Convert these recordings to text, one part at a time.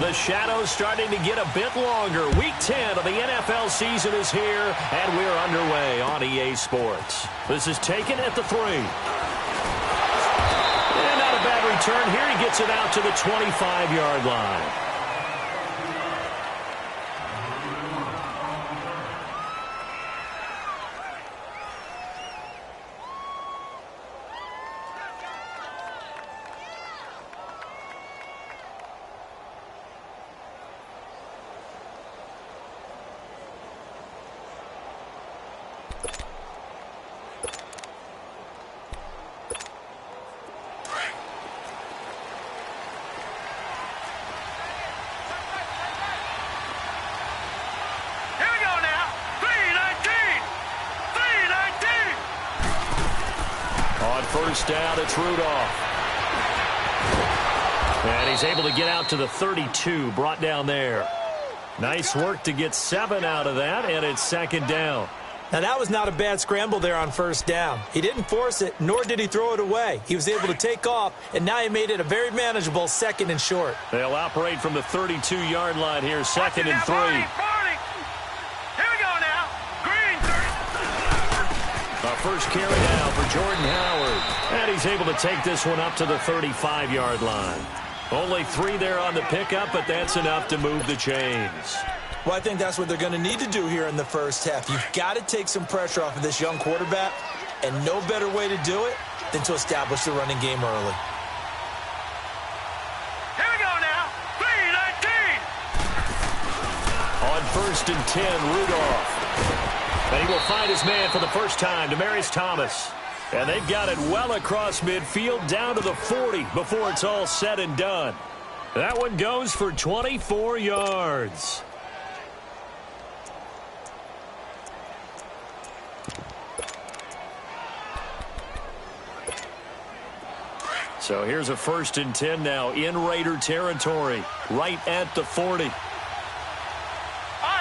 The shadow's starting to get a bit longer. Week 10 of the NFL season is here, and we're underway on EA Sports. This is taken at the 3. And not a bad return here. He gets it out to the 25-yard line. First down, it's Rudolph. And he's able to get out to the 32, brought down there. Nice work to get 7 out of that, and it's second down. Now, that was not a bad scramble there on first down. He didn't force it, nor did he throw it away. He was able to take off, and now he made it a very manageable 2nd and short. They'll operate from the 32-yard line here, 2nd and 3. First carry now for Jordan Howard. And he's able to take this one up to the 35-yard line. Only 3 there on the pickup, but that's enough to move the chains. Well, I think that's what they're going to need to do here in the first half. You've got to take some pressure off of this young quarterback, and no better way to do it than to establish the running game early. Here we go now. 3-19. On 1st and 10, Rudolph. And he will find his man for the first time, Demaryius Thomas. And they've got it well across midfield, down to the 40 before it's all said and done. That one goes for 24 yards. So here's a 1st and 10 now in Raider territory, right at the 40. All right,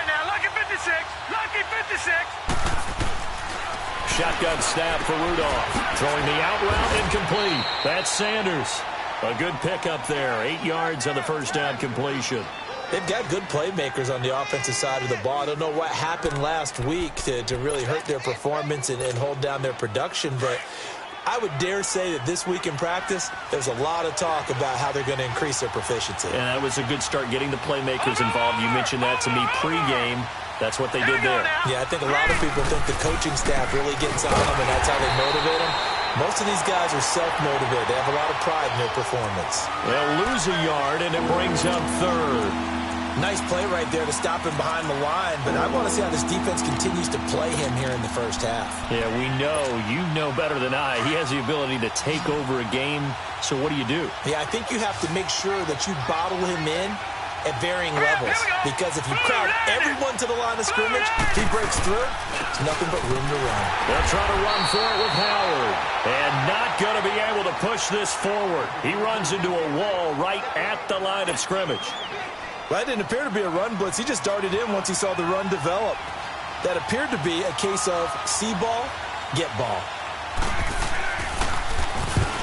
now, lucky 56. Lucky 56. Shotgun snap for Rudolph. Throwing the out route incomplete. That's Sanders. A good pickup there. 8 yards on the first down completion. They've got good playmakers on the offensive side of the ball. I don't know what happened last week to really hurt their performance and hold down their production, but I would dare say that this week in practice, there's a lot of talk about how they're going to increase their proficiency. And that was a good start getting the playmakers involved. You mentioned that to me pregame. That's what they did there. Yeah, I think a lot of people think the coaching staff really gets on them, and that's how they motivate them. Most of these guys are self-motivated. They have a lot of pride in their performance. They'll lose a yard, and it brings up 3rd. Nice play right there to stop him behind the line, but I want to see how this defense continues to play him here in the first half. Yeah, we know. You know better than I. He has the ability to take over a game, so what do? Yeah, I think you have to make sure that you bottle him in at varying levels, because if you crowd everyone to the line of scrimmage, if he breaks through, it's nothing but room to run. They'll try to run for it with Howard, and not going to be able to push this forward. He runs into a wall right at the line of scrimmage. Well, that didn't appear to be a run blitz. He just darted in once he saw the run develop. That appeared to be a case of see ball, get ball.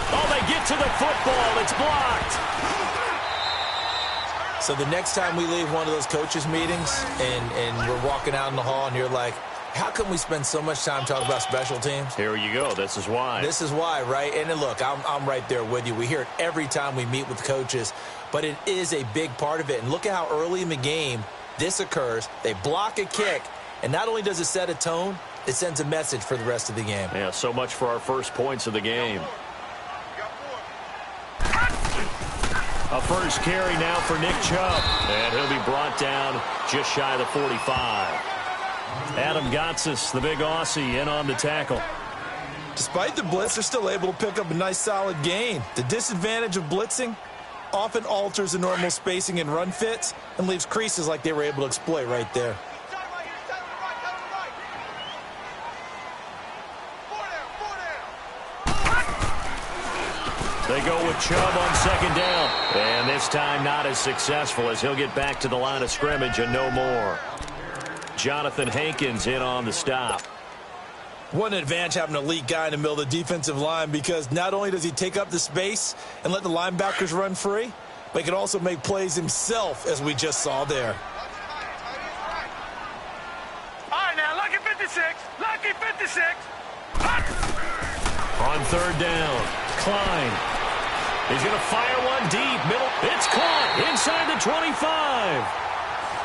Oh, they get to the football. It's blocked. So the next time we leave one of those coaches' meetings and we're walking out in the hall and you're like, how come we spend so much time talking about special teams? Here you go. This is why. This is why, right? And then look, I'm right there with you. We hear it every time we meet with coaches, but it is a big part of it. And look at how early in the game this occurs. They block a kick, and not only does it set a tone, it sends a message for the rest of the game. Yeah, so much for our first points of the game. A first carry now for Nick Chubb, and he'll be brought down just shy of the 45. Adam Gotsis, the big Aussie, in on the tackle. Despite the blitz, they're still able to pick up a nice solid gain. The disadvantage of blitzing often alters the normal spacing and run fits and leaves creases like they were able to exploit right there. They go with Chubb on second down. And this time not as successful as he'll get back to the line of scrimmage and no more. Jonathan Hankins in on the stop. What an advantage having an elite guy in the middle of the defensive line, because not only does he take up the space and let the linebackers run free, but he can also make plays himself, as we just saw there. All right, now, lucky 56. Lucky 56. On third down, Klein. He's going to fire one deep, middle. It's caught inside the 25.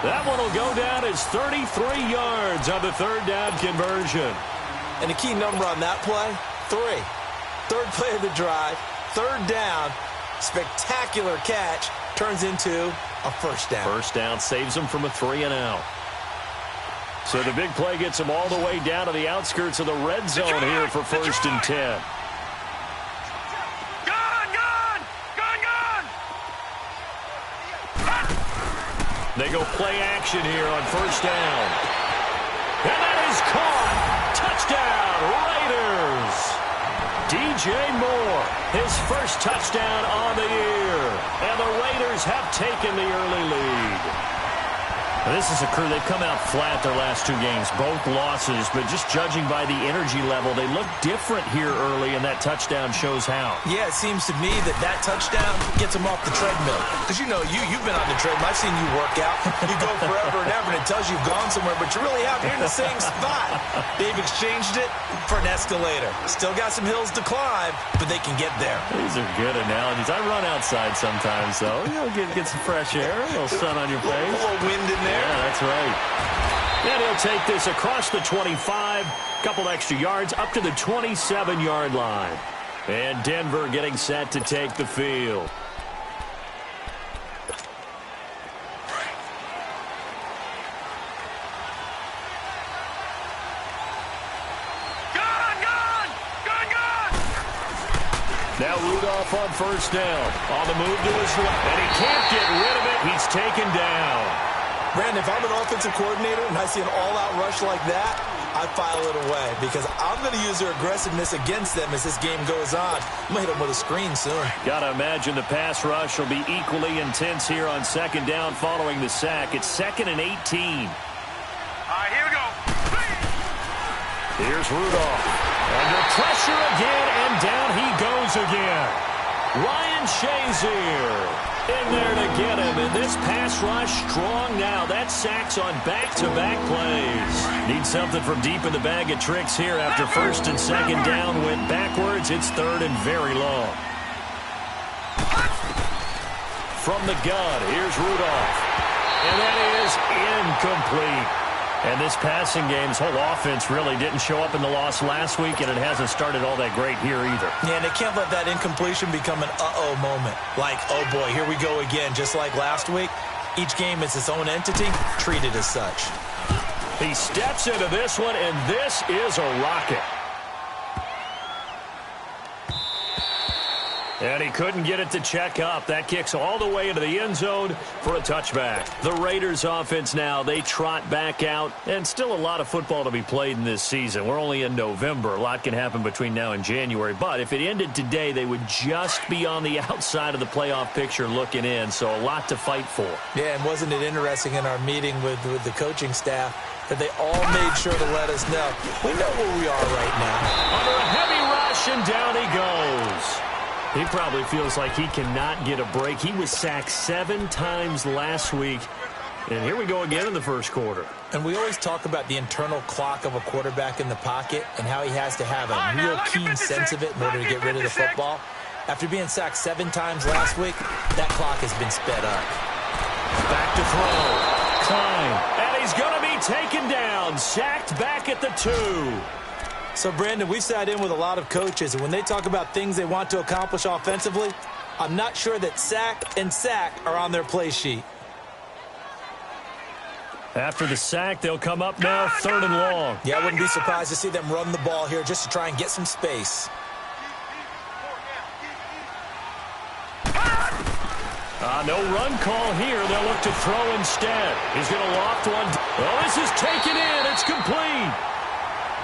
That one will go down as 33 yards on the third down conversion. And the key number on that play, 3. Third play of the drive, third down, spectacular catch, turns into a first down. First down saves him from a 3-and-out. So the big play gets him all the way down to the outskirts of the red zone here for first and 10. They go play action here on first down. And that is caught. Touchdown, Raiders. DJ Moore, his first touchdown on the year. And the Raiders have taken the early lead. Now, this is a crew, they've come out flat their last 2 games, both losses, but just judging by the energy level, they look different here early, and that touchdown shows how. Yeah, it seems to me that touchdown gets them off the treadmill. Because, you know, you've been on the treadmill. I've seen you work out. You go forever and ever, and it tells you you've gone somewhere, but you really haven't. You're in the same spot. They've exchanged it for an escalator. Still got some hills to climb, but they can get there. These are good analogies. I run outside sometimes, though. You know, get some fresh air, a little sun on your face. A little wind in there. Yeah, that's right. And he'll take this across the 25, couple extra yards, up to the 27-yard line. And Denver getting set to take the field. Now Rudolph on first down. On the move to his left. And he can't get rid of it. He's taken down. Brandon, if I'm an offensive coordinator and I see an all-out rush like that, I file it away because I'm going to use their aggressiveness against them as this game goes on. I'm going to hit them with a screen soon. Got to imagine the pass rush will be equally intense here on second down following the sack. It's 2nd and 18. All right, here we go. Here's Rudolph. Under pressure again, and down he goes again. Ryan Shazier in there to get him, and this pass rush strong now. That sacks on back-to-back plays. Need something from deep in the bag of tricks here after first and second down went backwards. It's third and very long. From the gun, here's Rudolph. And that is incomplete. And this passing game, this whole offense really didn't show up in the loss last week, and it hasn't started all that great here either. Yeah, and they can't let that incompletion become an uh-oh moment. Like, oh boy, here we go again. Just like last week, each game is its own entity, treated as such. He steps into this one, and this is a rocket. And he couldn't get it to check up. That kicks all the way into the end zone for a touchback. The Raiders offense now, they trot back out. And still a lot of football to be played in this season. We're only in November. A lot can happen between now and January. But if it ended today, they would just be on the outside of the playoff picture looking in. So a lot to fight for. Yeah, and wasn't it interesting in our meeting with the coaching staff that they all made sure to let us know. We know where we are right now. Under a heavy rush, and down he goes. He probably feels like he cannot get a break. He was sacked 7 times last week. And here we go again in the first quarter. And we always talk about the internal clock of a quarterback in the pocket and how he has to have a real keen sense of it in order to get rid of the football. After being sacked 7 times last week, that clock has been sped up. Back to throw. Klein. And he's going to be taken down. Sacked back at the 2. So, Brandon, we sat in with a lot of coaches, and when they talk about things they want to accomplish offensively, I'm not sure that sack and sack are on their play sheet. After the sack, they'll come up now 3rd and long. Yeah, I wouldn't be surprised to see them run the ball here just to try and get some space. No run call here. They'll look to throw instead. He's going to loft one. Oh, this is taken in. It's complete.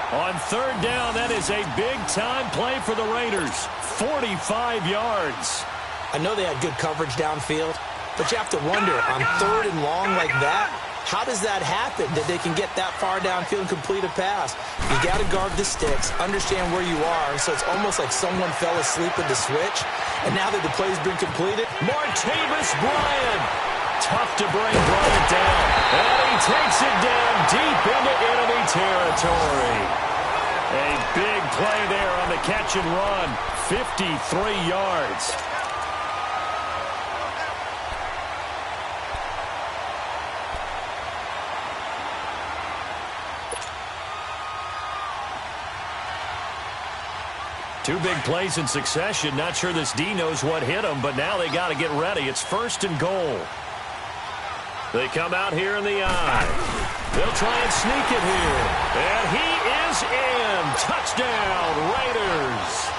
On 3rd down, that is a big-time play for the Raiders. 45 yards. I know they had good coverage downfield, but you have to wonder, on 3rd and long like that, How does that happen, that they can get that far downfield and complete a pass? You got to guard the sticks, understand where you are, so it's almost like someone fell asleep at the switch, and now that the play's been completed, Martavis Bryant. Tough to bring Bryant down, and he takes it down deep into enemy territory. A big play there on the catch and run, 53 yards. Two big plays in succession. Not sure this D knows what hit him, but now they got to get ready. It's 1st and goal. They come out here in the eye. They'll try and sneak it here. And he is in. Touchdown, Raiders.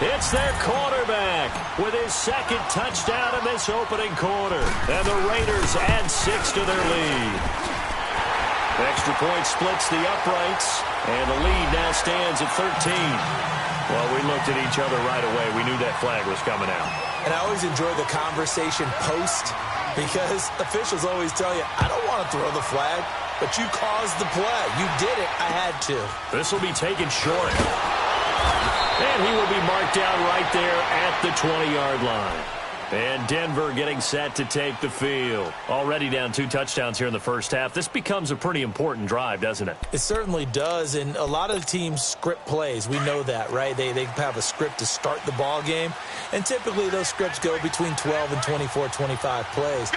It's their quarterback with his 2nd touchdown in this opening quarter. And the Raiders add 6 to their lead. Extra point splits the uprights, and the lead now stands at 13. Well, we looked at each other right away. We knew that flag was coming out. And I always enjoy the conversation post, because officials always tell you, I don't want to throw the flag, but you caused the play. You did it. I had to. This will be taken short. And he will be marked down right there at the 20-yard line. And Denver getting set to take the field. Already down 2 touchdowns here in the first half. This becomes a pretty important drive, doesn't it? It certainly does, and a lot of the teams script plays. We know that, right? They have a script to start the ball game, and typically those scripts go between 12 and 24, 25 plays.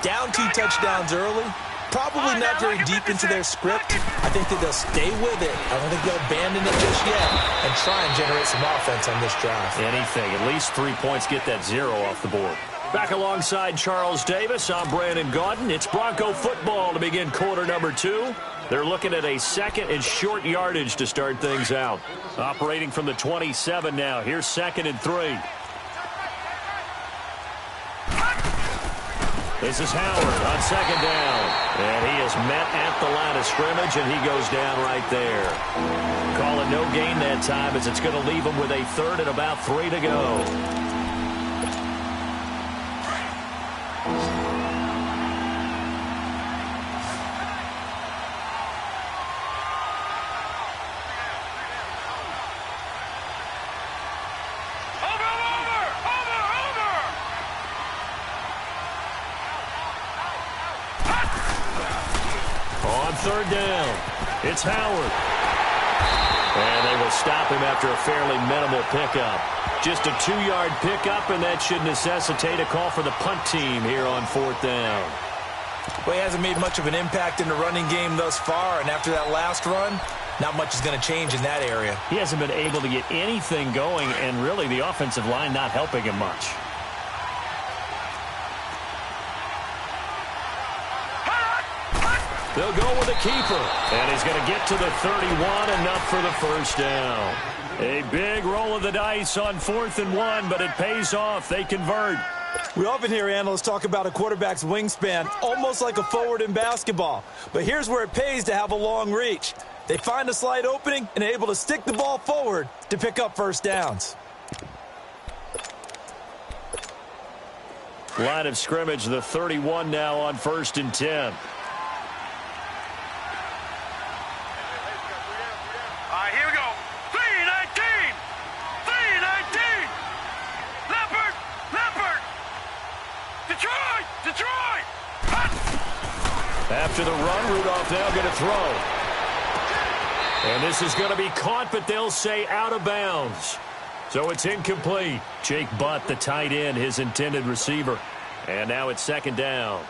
Down 2 touchdowns early, probably not very deep into their script. I think that they'll stay with it. I don't think they'll abandon it just yet and try and generate some offense on this drive. Anything. At least 3 points, get that 0 off the board. Back alongside Charles Davis, I'm Brandon Gaudin. It's Bronco football to begin quarter number 2. They're looking at a 2nd and short yardage to start things out. Operating from the 27 now. Here's 2nd and 3. This is Howard on 2nd down. And he is met at the line of scrimmage, and he goes down right there. Call it no gain that time, as it's going to leave him with a 3rd and about 3 to go. On 3rd down, it's Howard. And they will stop him after a fairly minimal pickup. Just a 2-yard pickup, and that should necessitate a call for the punt team here on 4th down. Well, he hasn't made much of an impact in the running game thus far, and after that last run, not much is going to change in that area. He hasn't been able to get anything going, and really the offensive line not helping him much. They'll go with a keeper, and he's going to get to the 31, enough for the 1st down. A big roll of the dice on 4th and 1, but it pays off. They convert. We often hear analysts talk about a quarterback's wingspan, almost like a forward in basketball. But here's where it pays to have a long reach. They find a slight opening and are able to stick the ball forward to pick up 1st downs. Line of scrimmage, the 31 now on 1st and 10. Here we go. 3-19. 3-19. Leopard. Detroit. After the run, Rudolph now going to throw. And this is going to be caught, but they'll say out of bounds. So it's incomplete. Jake Butt, the tight end, his intended receiver. And now it's 2nd down.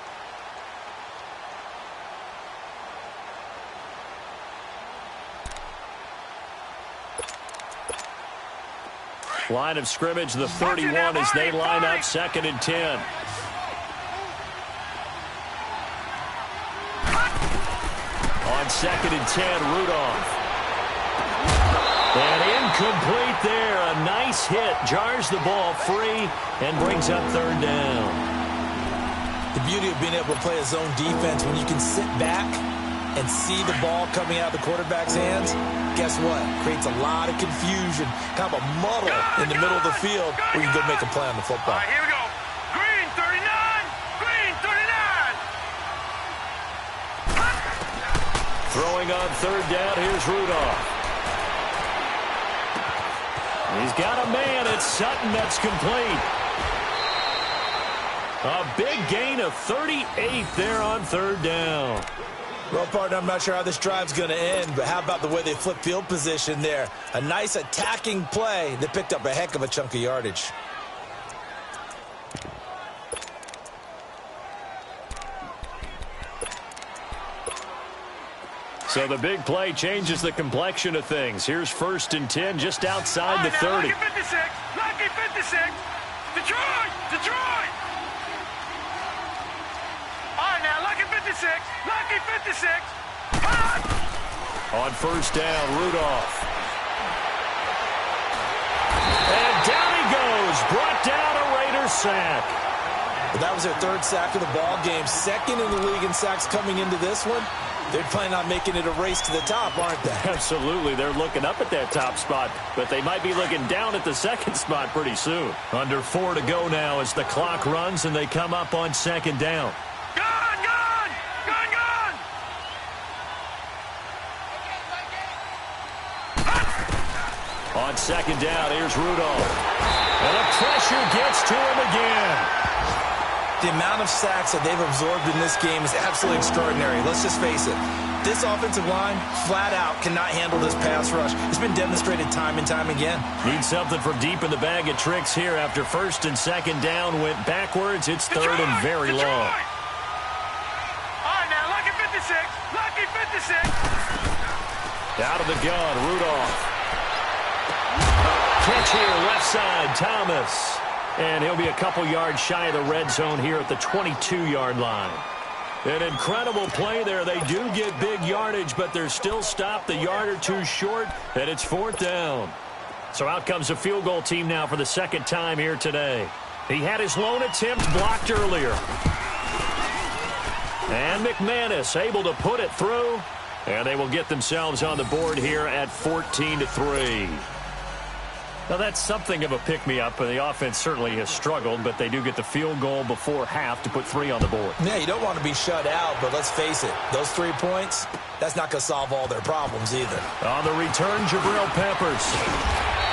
Line of scrimmage, the 31, as they line up 2nd and 10. On 2nd and 10, Rudolph. And incomplete there. A nice hit. Jars the ball free and brings up 3rd down. The beauty of being able to play a zone defense, when you can sit back and see the ball coming out of the quarterback's hands, guess what? Creates a lot of confusion, kind of a muddle in the middle of the field where you can go make a play on the football. Here we go. Green 39. Green 39. Throwing on third down, here's Rudolph. He's got a man. It's Sutton that's complete. A big gain of 38 there on third down. Well, partner, I'm not sure how this drive's going to end, but how about the way they flip field position there? A nice attacking play that picked up a heck of a chunk of yardage. So the big play changes the complexion of things. Here's 1st and 10 just outside the 30. Lucky 56. Lucky 56. Detroit. Detroit. All right, now, lucky 56. Lucky 56. On 1st down, Rudolph. And down he goes. Brought down a Raiders sack. But that was their 3rd sack of the ball game. 2nd in the league in sacks coming into this one. They're planning on making it a race to the top, aren't they? Absolutely. They're looking up at that top spot, but they might be looking down at the 2nd spot pretty soon. Under 4 to go now as the clock runs and they come up on 2nd down. Gone, gone, gone, gone. On 2nd down, here's Rudolph. And the pressure gets to him again. The amount of sacks that they've absorbed in this game is absolutely extraordinary. Let's just face it. This offensive line, flat out, cannot handle this pass rush. It's been demonstrated time and time again. Need something from deep in the bag of tricks here. After 1st and 2nd down went backwards, it's 3rd and very long. All right, now, lucky 56. Lucky 56. Out of the gun, Rudolph. Catch here, left side, Thomas. And he'll be a couple yards shy of the red zone here at the 22-yard line. An incredible play there. They do get big yardage, but they're still stopped a yard or two short, and it's 4th down. So out comes the field goal team now for the 2nd time here today. He had his lone attempt blocked earlier. And McManus able to put it through, and they will get themselves on the board here at 14-3. Now, that's something of a pick-me-up, and the offense certainly has struggled, but they do get the field goal before half to put 3 on the board. Yeah, you don't want to be shut out, but let's face it, those 3 points, that's not going to solve all their problems either. On the return, Jabril Peppers.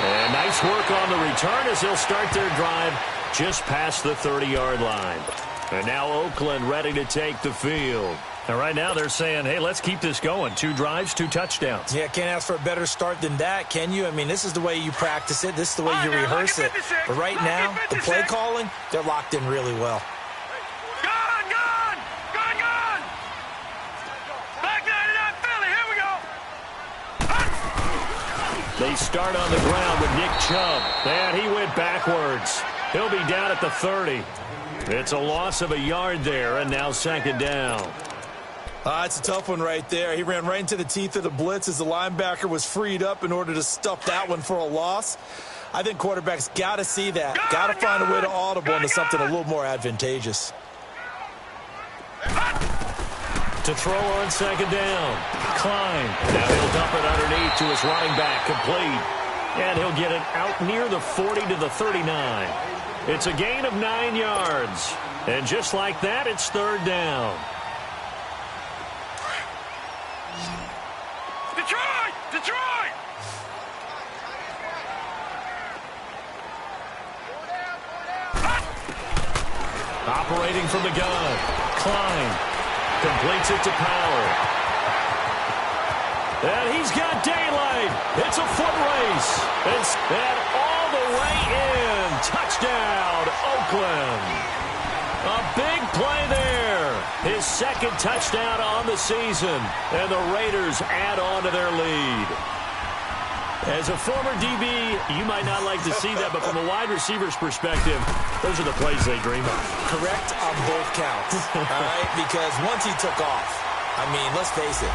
And nice work on the return as they'll start their drive just past the 30-yard line. And now Oakland ready to take the field. And right now they're saying, hey, let's keep this going. 2 drives, 2 touchdowns. Yeah, can't ask for a better start than that, can you? I mean, this is the way you practice it. This is the way you rehearse it. But right now, the play calling, they're locked in really well. Gone, gone, gone, gone. Back 99 Philly, here we go. They start on the ground with Nick Chubb. And he went backwards. He'll be down at the 30. It's a loss of a yard there, and now 2nd down. It's a tough one right there. He ran right into the teeth of the blitz as the linebacker was freed up in order to stuff that one for a loss. I think quarterbacks got to see that. Got to find a way to audible into something a little more advantageous. To throw on 2nd down. Klein. Now he'll dump it underneath to his running back. Complete. And he'll get it out near the 40 to the 39. It's a gain of 9 yards. And just like that, it's 3rd down. Detroit! Detroit! Operating from the gun. Klein completes it to Power. And he's got daylight. It's a foot race. And all the way in. Touchdown, Oakland. A big play there. His 2nd touchdown on the season. And the Raiders add on to their lead. As a former DB, you might not like to see that, but from a wide receiver's perspective, those are the plays they dream of. Correct on both counts, all right? Because once he took off, I mean, let's face it,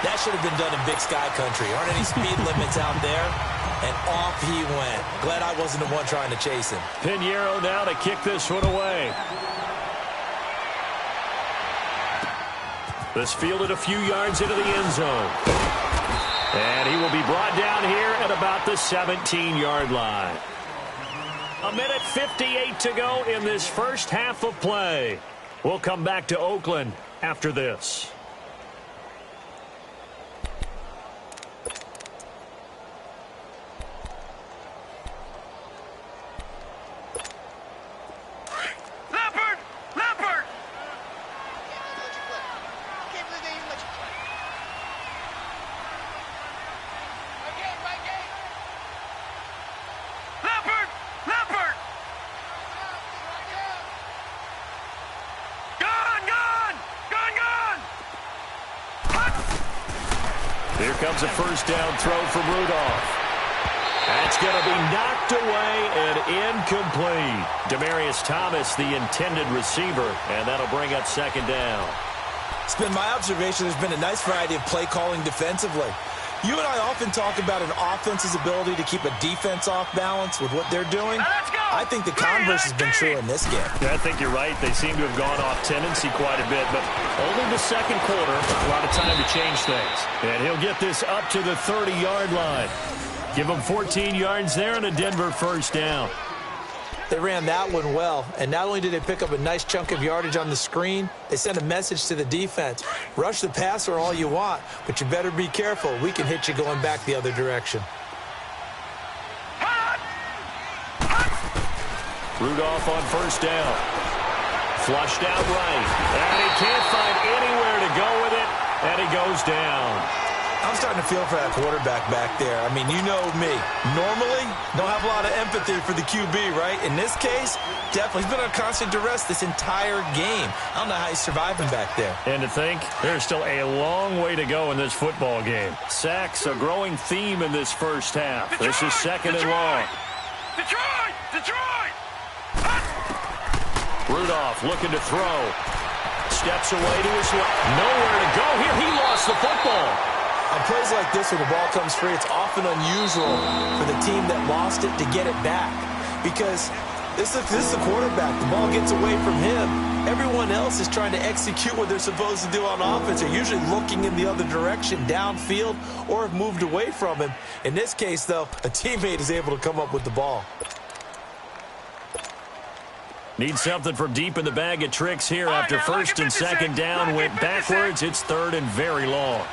that should have been done in Big Sky Country. Aren't any speed limits out there? And off he went. Glad I wasn't the one trying to chase him. Pinheiro now to kick this one away. This fielded a few yards into the end zone. And he will be brought down here at about the 17-yard line. 1:58 to go in this first half of play. We'll come back to Oakland after this. comes a first down throw from Rudolph. That's going to be knocked away and incomplete. Demaryius Thomas, the intended receiver, and that'll bring up second down. It's been my observation there's been a nice variety of play calling defensively. You and I often talk about an offense's ability to keep a defense off balance with what they're doing. I think the converse has been true in this game. Yeah, I think you're right. They seem to have gone off tendency quite a bit, but only the second quarter, a lot of time to change things. And he'll get this up to the 30-yard line. Give him 14 yards there and a Denver first down. They ran that one well, and not only did they pick up a nice chunk of yardage on the screen, they sent a message to the defense. Rush the passer all you want, but you better be careful. We can hit you going back the other direction. Rudolph on first down. Flushed out right. And he can't find anywhere to go with it, and he goes down. I'm starting to feel for that quarterback back there. I mean, you know me. Normally, don't have a lot of empathy for the QB, right? In this case, definitely. He's been on constant duress this entire game. I don't know how he's surviving back there. And to think, there's still a long way to go in this football game. Sacks, a growing theme in this first half. Detroit, this is second and long. Detroit! Rudolph looking to throw. Steps away to his left. Nowhere to go here. He lost the football. On plays like this where the ball comes free, it's often unusual for the team that lost it to get it back. Because this is the quarterback. The ball gets away from him. Everyone else is trying to execute what they're supposed to do on offense. They're usually looking in the other direction, downfield, or have moved away from him. In this case, though, a teammate is able to come up with the ball. Need something from deep in the bag of tricks here after first and second down went backwards. It's third and very long.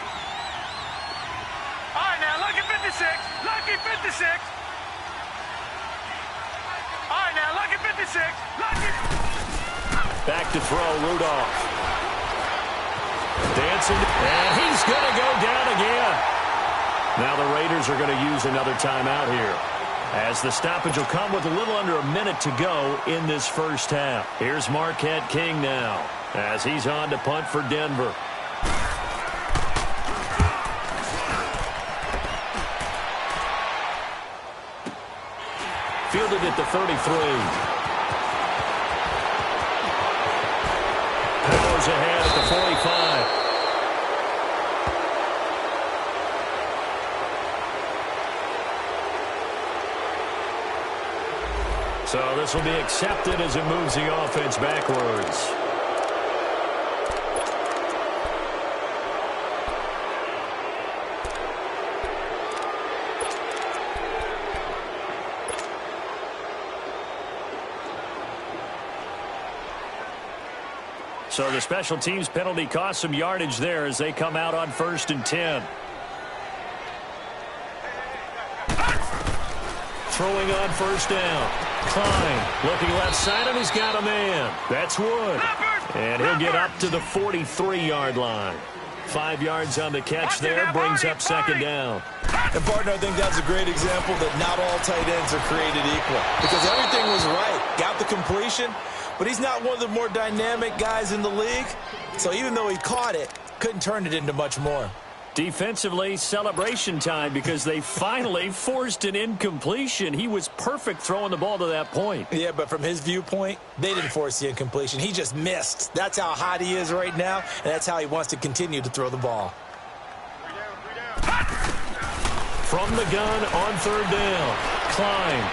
Lucky 56. All right, now, lucky 56. Back to throw, Rudolph. Dancing, and he's going to go down again. Now the Raiders are going to use another timeout here, as the stoppage will come with a little under a minute to go in this first half. Here's Marquette King now, as he's on to punt for Denver. Fielded at the 33. Goes ahead at the 45. So this will be accepted as it moves the offense backwards. So the special teams penalty cost some yardage there as they come out on first and 10. Throwing on first down. Klein looking left side, and he's got a man. That's Wood. And he'll get up to the 43-yard line. 5 yards on the catch there, brings up second down. And, partner, I think that's a great example that not all tight ends are created equal. Because everything was right. Got the completion. But he's not one of the more dynamic guys in the league. So even though he caught it, couldn't turn it into much more. Defensively, celebration time because they finally forced an incompletion. He was perfect throwing the ball to that point. Yeah, but from his viewpoint, they didn't force the incompletion. He just missed. That's how hot he is right now, and that's how he wants to continue to throw the ball. From the gun on third down, Klein.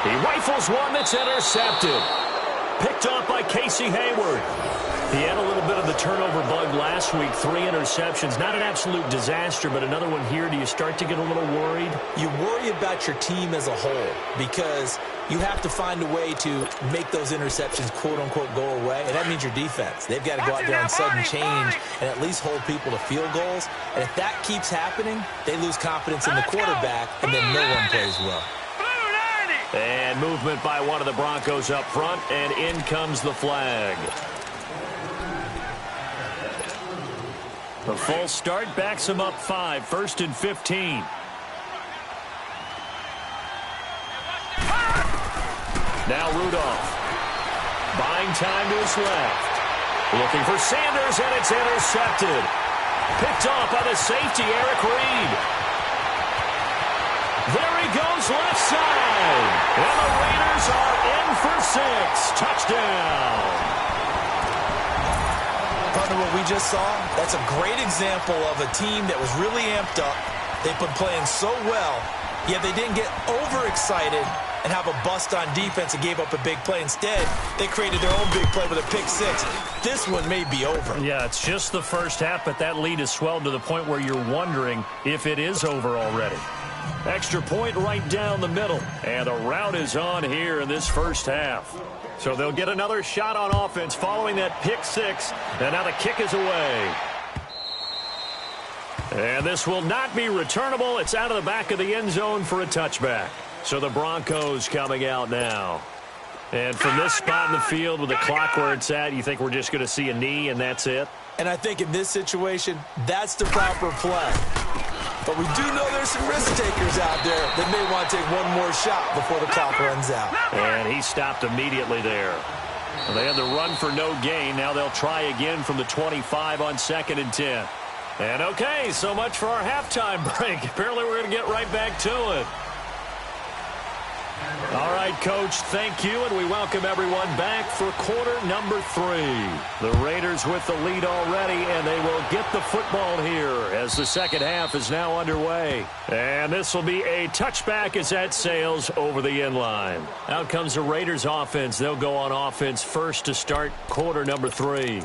He rifles one that's intercepted. Picked off by Casey Hayward. He had a little bit of the turnover bug last week. 3 interceptions. Not an absolute disaster, but another one here. Do you start to get a little worried? You worry about your team as a whole because you have to find a way to make those interceptions, quote-unquote, go away. And that means your defense. They've got to go out there and sudden change and at least hold people to field goals. And if that keeps happening, they lose confidence in the quarterback, and then no one plays well. And movement by one of the Broncos up front, and in comes the flag. The full start backs him up 5, first and 15. Now Rudolph. Buying time to his left. Looking for Sanders, and it's intercepted. Picked off by the safety, Eric Reed. There he goes, left side. And the Raiders are in for 6. Touchdown. Partner, what we just saw, that's a great example of a team that was really amped up. They've been playing so well, yet they didn't get overexcited and have a bust on defense and gave up a big play. Instead, they created their own big play with a pick 6. This one may be over. Yeah, it's just the first half, but that lead has swelled to the point where you're wondering if it is over already. Extra point right down the middle. And the route is on here in this first half. So they'll get another shot on offense following that pick 6. And now the kick is away. And this will not be returnable. It's out of the back of the end zone for a touchback. So the Broncos coming out now. And from this spot in the field with the clock where it's at, you think we're just going to see a knee and that's it? And I think in this situation, that's the proper play. But we do know there's some risk takers out there that may want to take one more shot before the clock runs out. And he stopped immediately there. Well, they had the run for no gain. Now they'll try again from the 25 on 2nd and 10. And okay, so much for our halftime break. Apparently we're going to get right back to it. All right, Coach, thank you, and we welcome everyone back for quarter number 3. The Raiders with the lead already, and they will get the football here as the second half is now underway. And this will be a touchback as that sails over the end line. Out comes the Raiders offense. They'll go on offense first to start quarter number 3.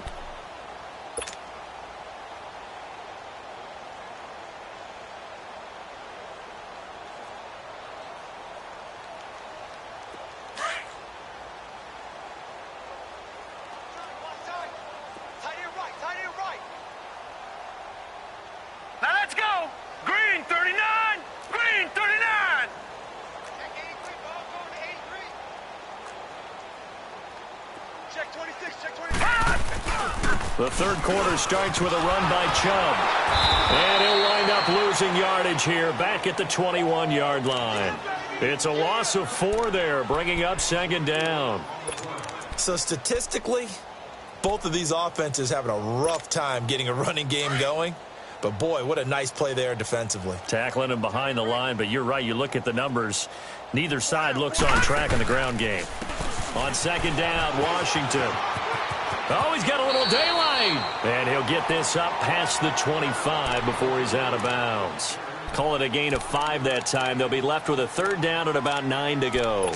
The third quarter starts with a run by Chubb. And he'll wind up losing yardage here back at the 21-yard line. It's a loss of 4 there, bringing up 2nd down. So statistically, both of these offenses having a rough time getting a running game going. But, boy, what a nice play there defensively. Tackling him behind the line, but you're right. You look at the numbers. Neither side looks on track in the ground game. On 2nd down, Washington. Oh, he's got a little daylight. And he'll get this up past the 25 before he's out of bounds. Call it a gain of 5 that time. They'll be left with a 3rd down and about 9 to go.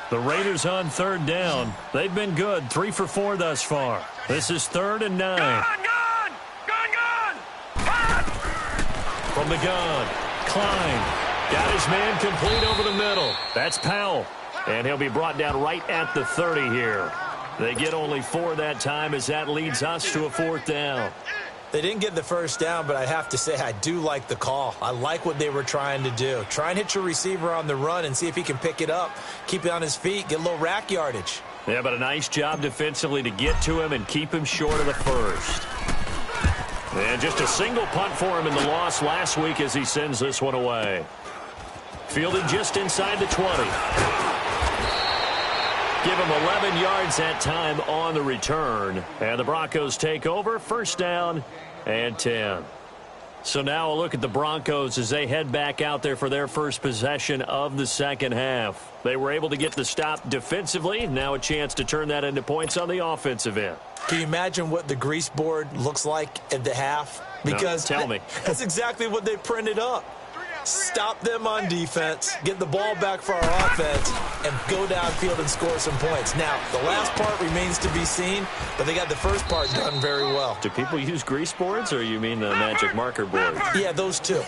The Raiders on 3rd down. They've been good. 3 for 4 thus far. This is 3rd and 9. Gun! From the gun, Klein. Got his man complete over the middle. That's Powell. And he'll be brought down right at the 30 here. They get only 4 that time as that leads us to a 4th down. They didn't get the first down, but I have to say I do like the call. I like what they were trying to do. Try and hit your receiver on the run and see if he can pick it up, keep it on his feet, get a little rack yardage. Yeah, but a nice job defensively to get to him and keep him short of the first. And just a single punt for him in the loss last week as he sends this one away. Fielded just inside the 20. Give him 11 yards that time on the return. And the Broncos take over. 1st down and 10. So now a look at the Broncos as they head back out there for their first possession of the second half. They were able to get the stop defensively. Now a chance to turn that into points on the offensive end. Can you imagine what the grease board looks like at the half? Because no, tell me. That's exactly what they printed up. Stop them on defense, get the ball back for our offense, and go downfield and score some points. Now, the last part remains to be seen, but they got the first part done very well. Do people use grease boards, or you mean the magic marker boards? Yeah, those two.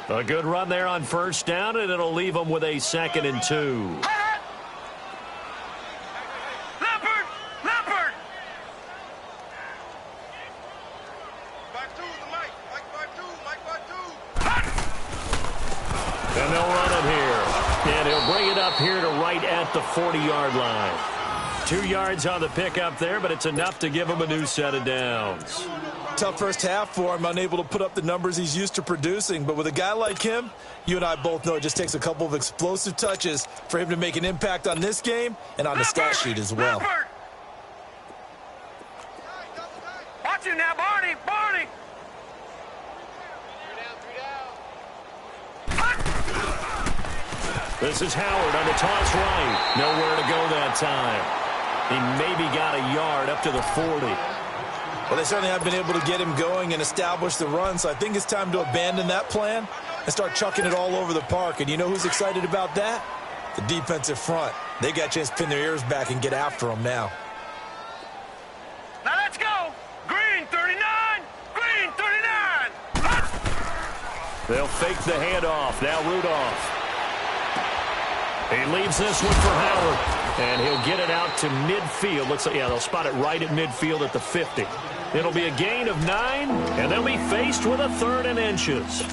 A good run there on 1st down, and it'll leave them with a 2nd and 2. And they'll run it here. And he'll bring it up here to right at the 40-yard line. 2 yards on the pickup there, but it's enough to give him a new set of downs. Tough first half for him, unable to put up the numbers he's used to producing. But with a guy like him, you and I both know it just takes a couple of explosive touches for him to make an impact on this game and on the stat sheet as well. This is Howard on the toss right. Nowhere to go that time. He maybe got a yard up to the 40. Well, they certainly have been able to get him going and establish the run, so I think it's time to abandon that plan and start chucking it all over the park. And you know who's excited about that? The defensive front. They got a chance to pin their ears back and get after him now. Now let's go. Green 39. Green 39. They'll fake the handoff. Now Rudolph. He leaves this one for Howard, and he'll get it out to midfield. Looks like, yeah, they'll spot it right at midfield at the 50. It'll be a gain of 9, and they'll be faced with a 3rd and inches.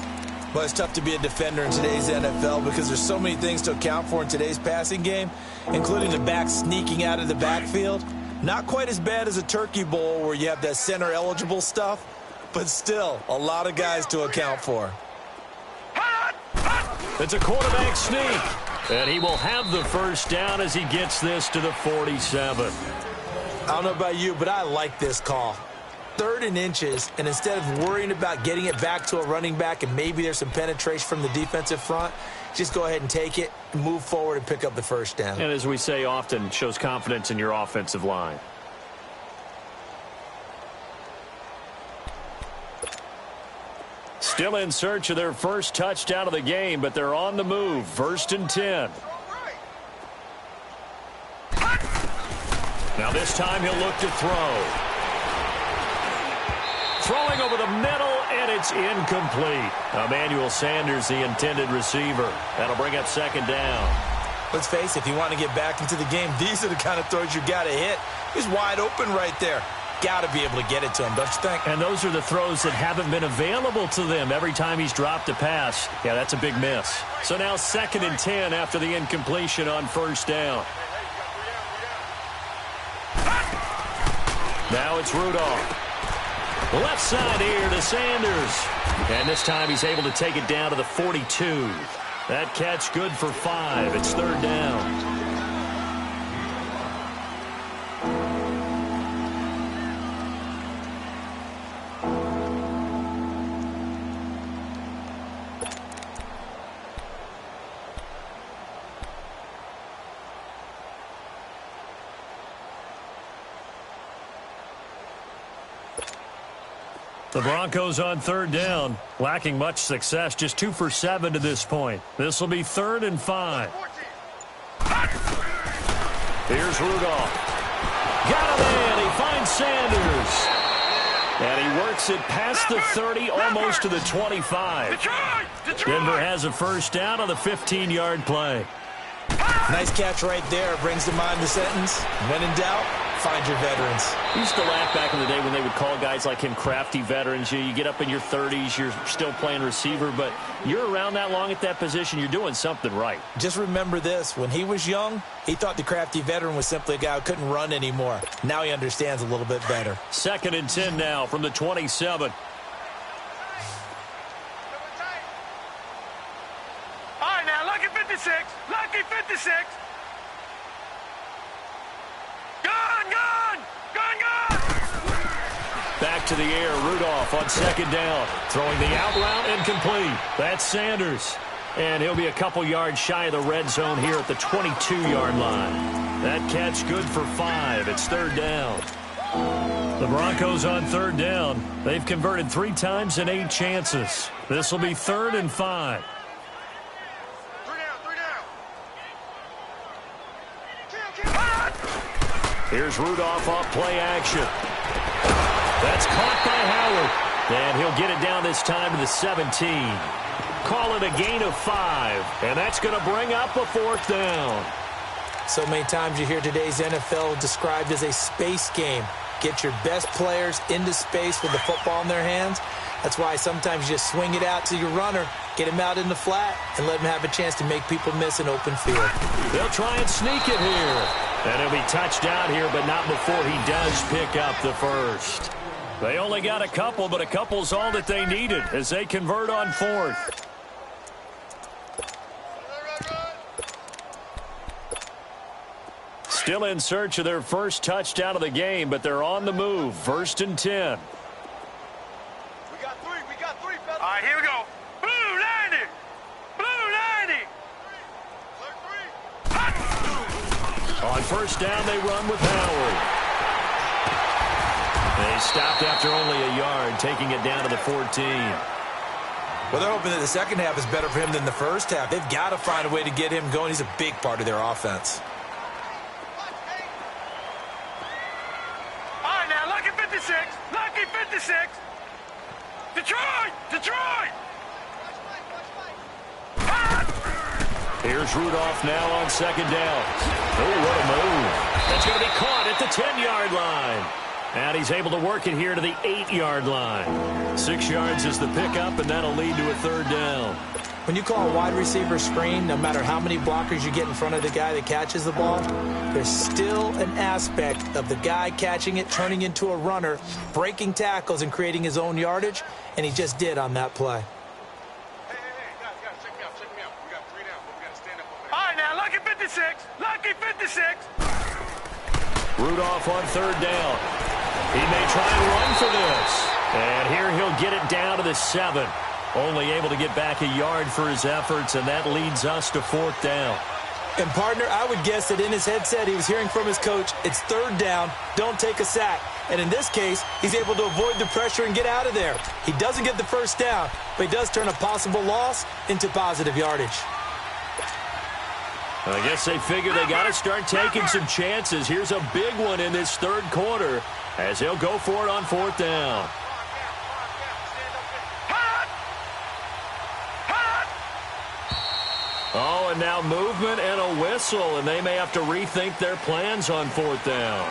Well, it's tough to be a defender in today's NFL because there's so many things to account for in today's passing game, including the back sneaking out of the backfield. Not quite as bad as a turkey bowl where you have that center-eligible stuff, but still a lot of guys to account for. It's a quarterback sneak. And he will have the first down as he gets this to the 47. I don't know about you, but I like this call. 3rd and inches, and instead of worrying about getting it back to a running back and maybe there's some penetration from the defensive front, just go ahead and take it, move forward, and pick up the first down. And as we say often, shows confidence in your offensive line. Still in search of their first touchdown of the game, but they're on the move. 1st and 10. Now this time he'll look to throw. Throwing over the middle, and it's incomplete. Emmanuel Sanders, the intended receiver. That'll bring up 2nd down. Let's face it, if you want to get back into the game, these are the kind of throws you got to hit. He's wide open right there. Got to be able to get it to him, don't you think? And those are the throws that haven't been available to them every time he's dropped a pass. Yeah, that's a big miss. So now 2nd and 10 after the incompletion on 1st down. Now it's Rudolph. Left side here to Sanders. And this time he's able to take it down to the 42. That catch good for 5. It's 3rd down. The Broncos on 3rd down, lacking much success, just 2 for 7 to this point. This will be 3rd and 5. Here's Rudolph. Got him in. He finds Sanders. And he works it past the 30, almost to the 25. Denver has a first down on the 15-yard play. Nice catch right there. Brings to mind the sentence, when in doubt, find your veterans. I used to laugh back in the day when they would call guys like him crafty veterans. You get up in your 30s, you're still playing receiver, but you're around that long at that position, you're doing something right. Just remember this. When he was young, he thought the crafty veteran was simply a guy who couldn't run anymore. Now he understands a little bit better. 2nd and 10 now from the 27. All right, now, lucky 56. Lucky 56. Back to the air, Rudolph on 2nd down. Throwing the out route incomplete. That's Sanders. And he'll be a couple yards shy of the red zone here at the 22-yard line. That catch good for 5. It's 3rd down. The Broncos on 3rd down. They've converted 3 times in 8 chances. This will be 3rd and 5. Here's Rudolph off play action. That's caught by Howard. And he'll get it down this time to the 17. Call it a gain of 5. And that's going to bring up a 4th down. So many times you hear today's NFL described as a space game. Get your best players into space with the football in their hands. That's why sometimes you just swing it out to your runner, get him out in the flat, and let him have a chance to make people miss an open field. They'll try and sneak it here. And he'll be touched down here, but not before he does pick up the first. They only got a couple, but a couple's all that they needed as they convert on 4th. Still in search of their first touchdown of the game, but they're on the move. 1st and 10. We got 3, fellas. All right, here we go. Blue 90. Blue 90. On first down, they run with Howard. They stopped after only a yard, taking it down to the 14. Well, they're hoping that the second half is better for him than the first half. They've got to find a way to get him going. He's a big part of their offense. All right, now, lucky 56. Lucky 56. Detroit! Detroit! Here's Rudolph now on second down. Oh, what a move. That's going to be caught at the 10-yard line. And he's able to work it here to the 8-yard line. 6 yards is the pickup, and that'll lead to a third down. When you call a wide receiver screen, no matter how many blockers you get in front of the guy that catches the ball, there's still an aspect of the guy catching it, turning into a runner, breaking tackles and creating his own yardage, and he just did on that play. Guys, check me out. We got 3 down, but we got to stand up over there. All right, now, lucky 56. Lucky 56. Rudolph on third down. He may try and run for this. And here he'll get it down to the 7. Only able to get back a yard for his efforts, and that leads us to fourth down. And, partner, I would guess that in his headset he was hearing from his coach, it's third down, don't take a sack. And in this case, he's able to avoid the pressure and get out of there. He doesn't get the first down, but he does turn a possible loss into positive yardage. I guess they figure they got to start taking some chances. Here's a big one in this third quarter as he'll go for it on fourth down. Oh, and now movement and a whistle, and they may have to rethink their plans on fourth down.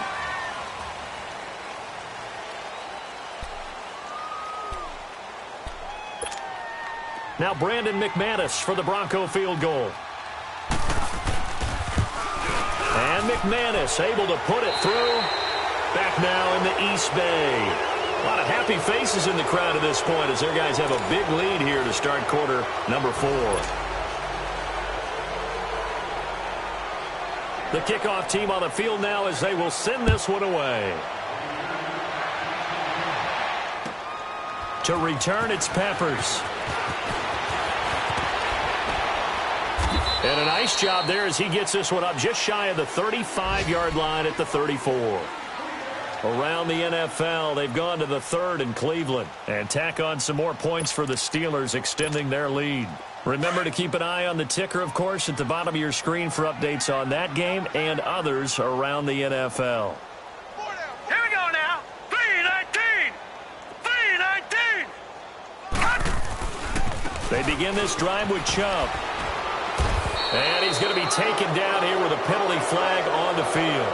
Now Brandon McManus for the Bronco field goal. And McManus able to put it through. Back now in the East Bay. A lot of happy faces in the crowd at this point as their guys have a big lead here to start quarter number 4. The kickoff team on the field now as they will send this one away. To return, it's Peppers. And a nice job there as he gets this one up just shy of the 35-yard line at the 34. Around the NFL, they've gone to the 3rd in Cleveland and tack on some more points for the Steelers, extending their lead. Remember to keep an eye on the ticker, of course, at the bottom of your screen for updates on that game and others around the NFL. Here we go now. 3-19. 3-19. They begin this drive with Chubb. And he's going to be taken down here with a penalty flag on the field.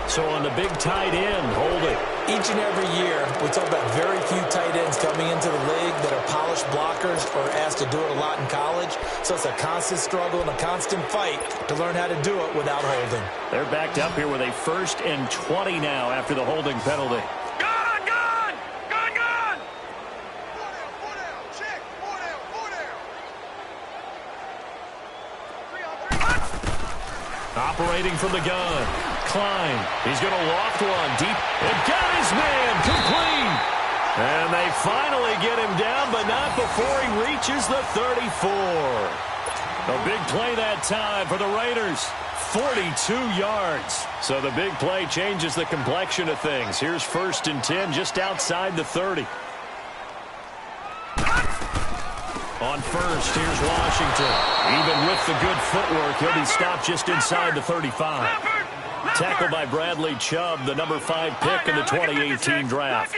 So on the big tight end, hold it. Each and every year, we talk about very few tight ends coming into the league that are polished blockers or asked to do it a lot in college. So it's a constant struggle and a constant fight to learn how to do it without holding. They're backed up here with a 1st and 20 now after the holding penalty. Operating from the gun. Klein. He's going to loft one deep. And got his man complete. And they finally get him down, but not before he reaches the 34. A big play that time for the Raiders. 42 yards. So the big play changes the complexion of things. Here's 1st and 10 just outside the 30. On first, here's Washington. Even with the good footwork, he'll be stopped just inside the 35. Tackled by Bradley Chubb, the number 5 pick in the 2018 draft.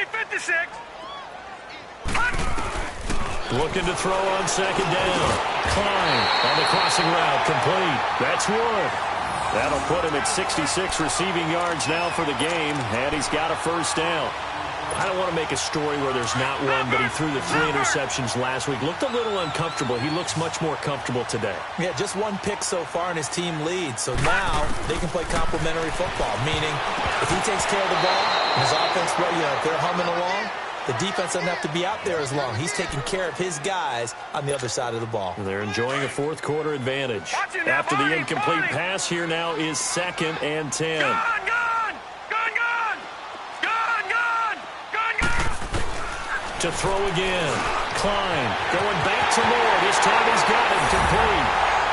Looking to throw on second down. Klein on the crossing route, complete. That's Wood. That'll put him at 66 receiving yards now for the game, and he's got a first down. I don't want to make a story where there's not one, but he threw the 3 interceptions last week. Looked a little uncomfortable. He looks much more comfortable today. Yeah, just 1 pick so far, and his team leads. So now they can play complementary football, meaning if he takes care of the ball, and his offense, if they're humming along, the defense doesn't have to be out there as long. He's taking care of his guys on the other side of the ball. They're enjoying a 4th quarter advantage. After the incomplete pass, here now is 2nd and 10. To throw again. Klein going back to Moore. This time he's got it complete.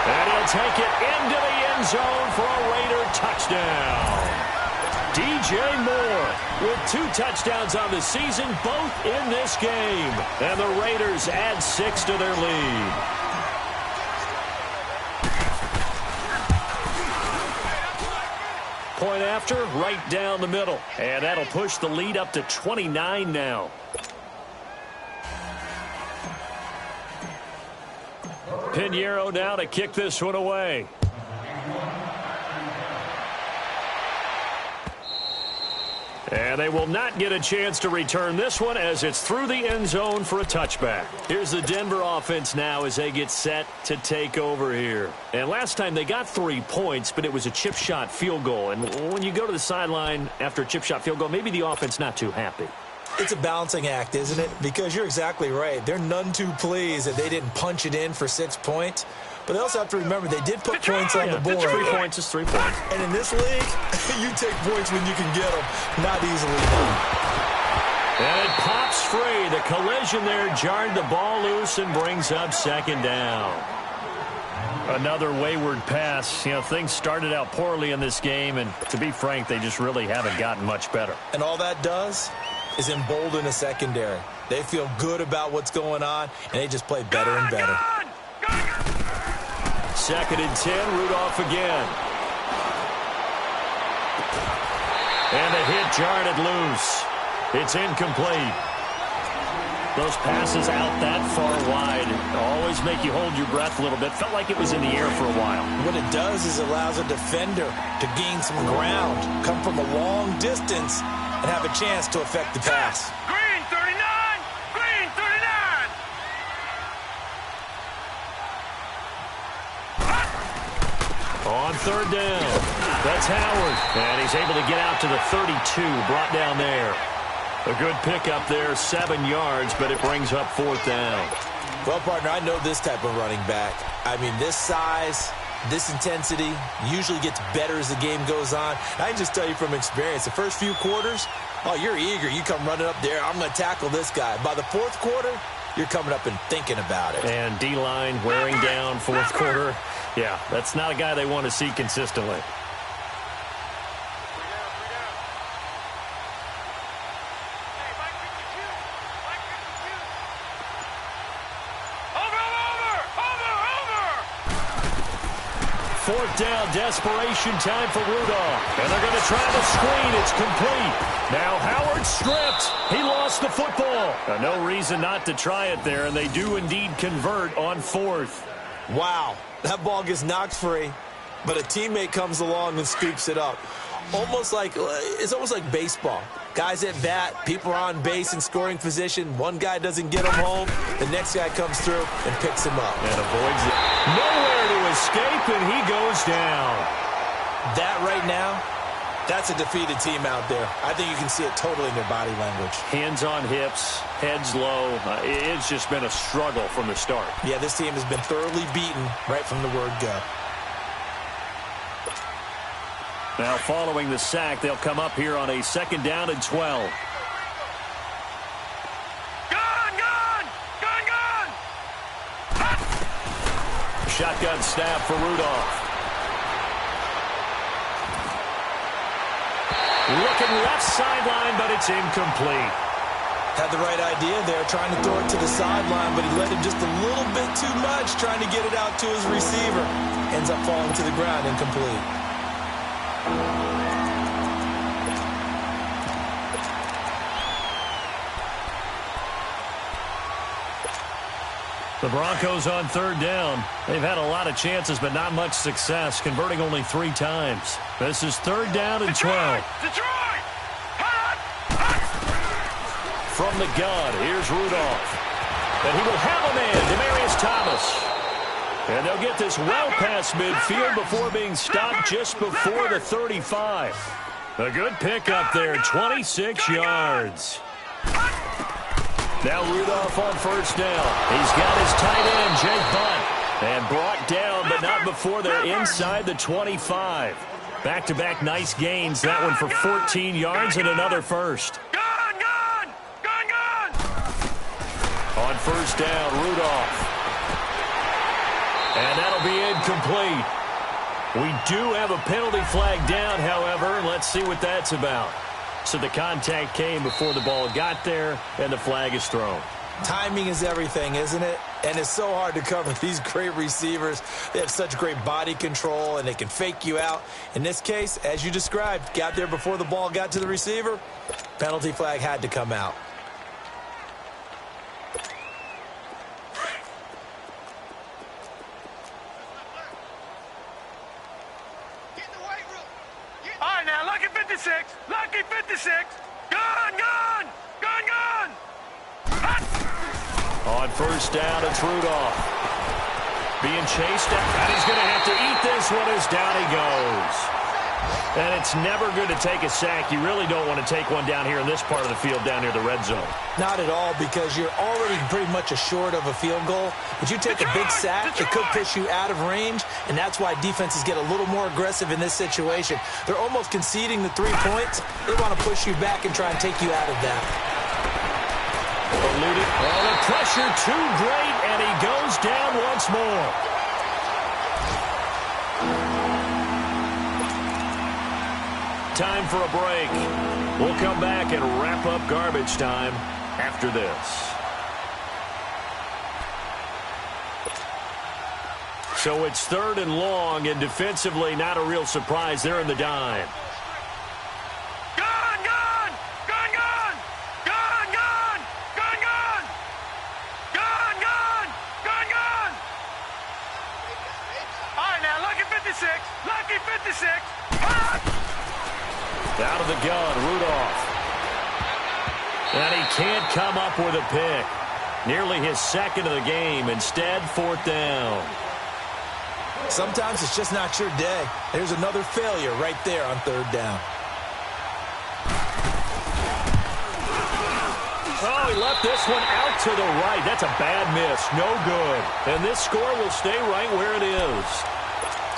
And he'll take it into the end zone for a Raider touchdown. DJ Moore with 2 touchdowns on the season, both in this game. And the Raiders add 6 to their lead. Point after, right down the middle. And that'll push the lead up to 29 now. Pinheiro now to kick this one away. And they will not get a chance to return this one as it's through the end zone for a touchback. Here's the Denver offense now as they get set to take over here. And last time they got 3 points, but it was a chip shot field goal. And when you go to the sideline after a chip shot field goal, maybe the offense not too happy. It's a balancing act, isn't it? Because you're exactly right. They're none too pleased that they didn't punch it in for 6 points. But they also have to remember they did put points on the board. 3 points is 3 points. And in this league, you take points when you can get them. Not easily done. And it pops free. The collision there jarred the ball loose and brings up 2nd down. Another wayward pass. You know, things started out poorly in this game, and to be frank, they just really haven't gotten much better. And all that does is embolden a secondary. They feel good about what's going on, and they just play better and better. 2nd and 10, Rudolph again. And the hit jarred it loose. It's incomplete. Those passes out that far wide always make you hold your breath a little bit. Felt like it was in the air for a while. What it does is it allows a defender to gain some ground, come from a long distance, and have a chance to affect the pass. Green 39! Green 39! On 3rd down, that's Howard. And he's able to get out to the 32, brought down there. A good pickup there, 7 yards, but it brings up 4th down. Well, partner, I know this type of running back. I mean, this size, this intensity usually gets better as the game goes on. I can just tell you from experience, the first few quarters, oh, you're eager. You come running up there, I'm going to tackle this guy. By the 4th quarter, you're coming up and thinking about it. And D-line wearing down 4th quarter. Yeah, that's not a guy they want to see consistently. Fourth down, desperation time for Rudolph. And they're going to try the screen. It's complete. Now Howard stripped. He lost the football. No reason not to try it there, and they do indeed convert on 4th. Wow, that ball gets knocked free, but a teammate comes along and scoops it up. It's almost like baseball. Guys at bat, people are on base in scoring position. One guy doesn't get him home. The next guy comes through and picks him up. And avoids it. Nowhere to escape, and he goes down. That right now, that's a defeated team out there. I think you can see it totally in their body language. Hands on hips, heads low. It's just been a struggle from the start. Yeah, this team has been thoroughly beaten right from the word go. Now following the sack, they'll come up here on a 2nd down and 12. Gun! Shotgun snap for Rudolph. Looking left sideline, but it's incomplete. Had the right idea there, trying to throw it to the sideline, but he let him just a little bit too much, trying to get it out to his receiver. Ends up falling to the ground, incomplete. The Broncos on 3rd down. They've had a lot of chances, but not much success, converting only 3 times. This is 3rd down and 12. Detroit! From the gun, here's Rudolph. And he will have a man, Demaryius Thomas. And they'll get this well past midfield before being stopped just before the 35. A good pickup there, 26 yards. Now Rudolph on 1st down. He's got his tight end, Jake Bunt. And brought down, but not before they're inside the 25. Back-to-back nice gains. That one for 14 yards and another first. Gun! On 1st down, Rudolph. And that'll be incomplete. We do have a penalty flag down, however. Let's see what that's about. So the contact came before the ball got there, and the flag is thrown. Timing is everything, isn't it? And it's so hard to cover these great receivers. They have such great body control, and they can fake you out. In this case, as you described, got there before the ball got to the receiver. Penalty flag had to come out. All right, now, lucky 56. Lucky 56. Gun, gun, gun, gun. On first down, it's Rudolph. Being chased up, and he's going to have to eat this one as down he goes. And it's never good to take a sack. You really don't want to take one down here in this part of the field down near the red zone. Not at all, because you're already pretty much assured of a field goal. But you take a big sack, it could push you out of range, and that's why defenses get a little more aggressive in this situation. They're almost conceding the 3 points. They want to push you back and try and take you out of that. Eluded. Oh, the pressure too great, and he goes down once more. Time for a break. We'll come back and wrap up garbage time after this. So it's 3rd and long, and defensively not a real surprise. They're in the dime. Gun, gun, gun, gun, gun, gun, gun, gun, gun, gun, gun, gun. All right, now, lucky 56. Lucky 56. Out of the gun, Rudolph. And he can't come up with a pick. Nearly his second of the game. Instead, 4th down. Sometimes it's just not your day. There's another failure right there on 3rd down. Oh, he left this one out to the right. That's a bad miss. No good. And this score will stay right where it is.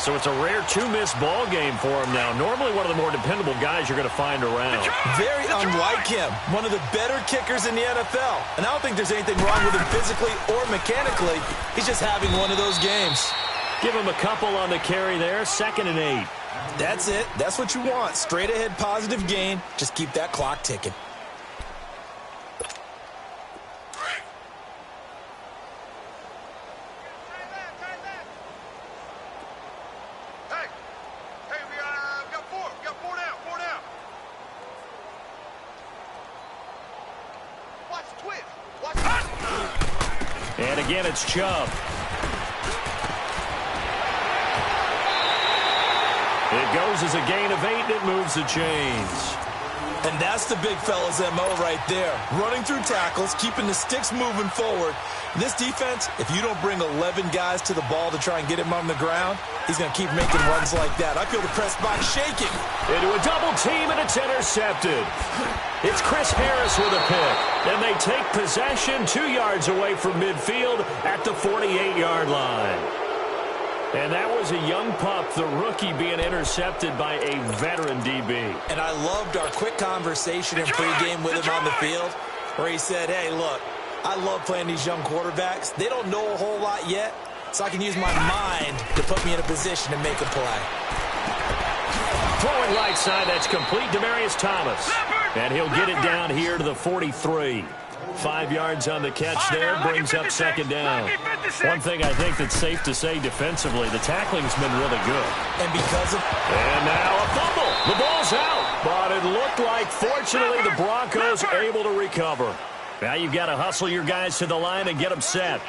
So it's a rare 2-miss ball game for him now. Normally one of the more dependable guys you're going to find around. Very unlike him. One of the better kickers in the NFL. And I don't think there's anything wrong with him physically or mechanically. He's just having one of those games. Give him a couple on the carry there. 2nd and 8. That's it. That's what you want. Straight ahead positive gain. Just keep that clock ticking. And again, it's Chubb. It goes as a gain of 8, and it moves the chains. And that's the big fella's MO right there. Running through tackles, keeping the sticks moving forward. This defense, if you don't bring 11 guys to the ball to try and get him on the ground, he's going to keep making runs like that. I feel the press box shaking. Into a double team, and it's intercepted. It's Chris Harris with a pick. And they take possession 2 yards away from midfield at the 48-yard line. And that was a young pup, the rookie, being intercepted by a veteran DB. And I loved our quick conversation in pregame with him on the field where he said, hey, look, I love playing these young quarterbacks. They don't know a whole lot yet, so I can use my mind to put me in a position to make a play. Throwing right side, that's complete. Demaryius Thomas. And he'll get it down here to the 43. 5 yards on the catch there, brings up 2nd down. One thing I think that's safe to say defensively, the tackling's been really good. And because of... And now a fumble. The ball's out. But it looked like, fortunately, the Broncos able to recover. Now you've got to hustle your guys to the line and get them set.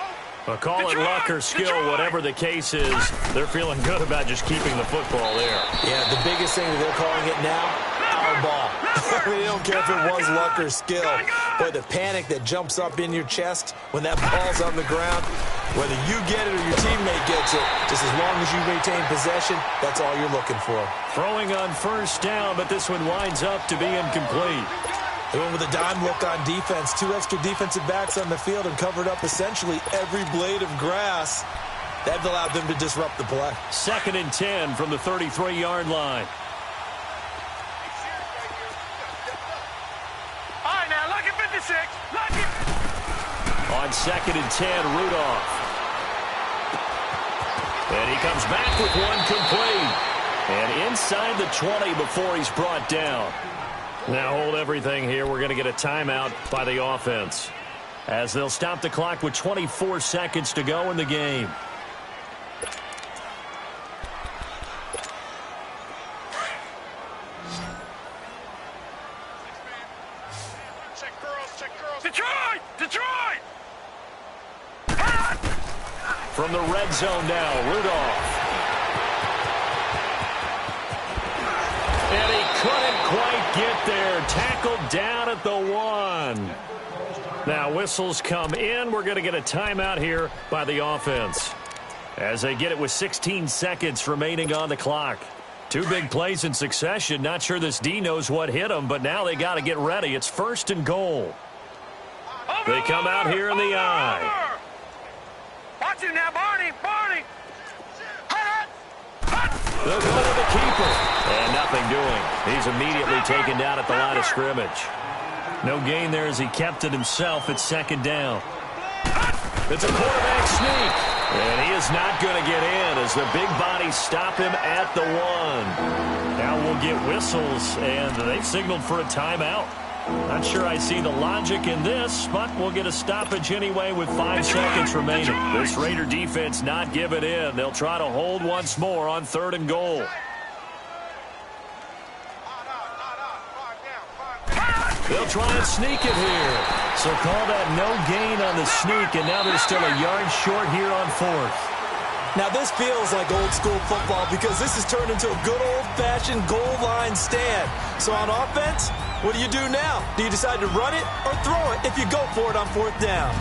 But call it luck or skill, whatever the case is, they're feeling good about just keeping the football there. Yeah, the biggest thing that they're calling it now, our ball. They don't care if it was luck or skill. Boy, the panic that jumps up in your chest when that ball's on the ground, whether you get it or your teammate gets it, just as long as you maintain possession, that's all you're looking for. Throwing on first down, but this one winds up to be incomplete. They went with a dime look on defense. 2 extra defensive backs on the field and covered up essentially every blade of grass. That allowed them to disrupt the play. 2nd and 10 from the 33-yard line. All right, now, lucky 56. Lucky. On 2nd and 10, Rudolph. And he comes back with one complete. And inside the 20 before he's brought down. Now hold everything here. We're going to get a timeout by the offense, as they'll stop the clock with 24 seconds to go in the game. Detroit! Detroit! From the red zone now, Rudolph. And he couldn't quite get there. Tackled down at the 1. Now whistles come in. We're going to get a timeout here by the offense, as they get it with 16 seconds remaining on the clock. Two big plays in succession. Not sure this D knows what hit them, but now they got to get ready. It's 1st and goal. They come out here in the eye. Watch him now, Barney! Barney! They'll go to the keeper. And nothing doing. He's immediately taken down at the line of scrimmage. No gain there as he kept it himself. It's 2nd down. It's a quarterback sneak. And he is not going to get in as the big bodies stop him at the 1. Now we'll get whistles, and they've signaled for a timeout. Not sure I see the logic in this, but we'll get a stoppage anyway with 5 seconds remaining. This Raider defense not giving in. They'll try to hold once more on 3rd and goal. They'll try and sneak it here. So call that no gain on the sneak, and now they're still a yard short here on 4th. Now, this feels like old-school football because this has turned into a good old-fashioned goal line stand. So on offense, what do you do now? Do you decide to run it or throw it if you go for it on 4th down?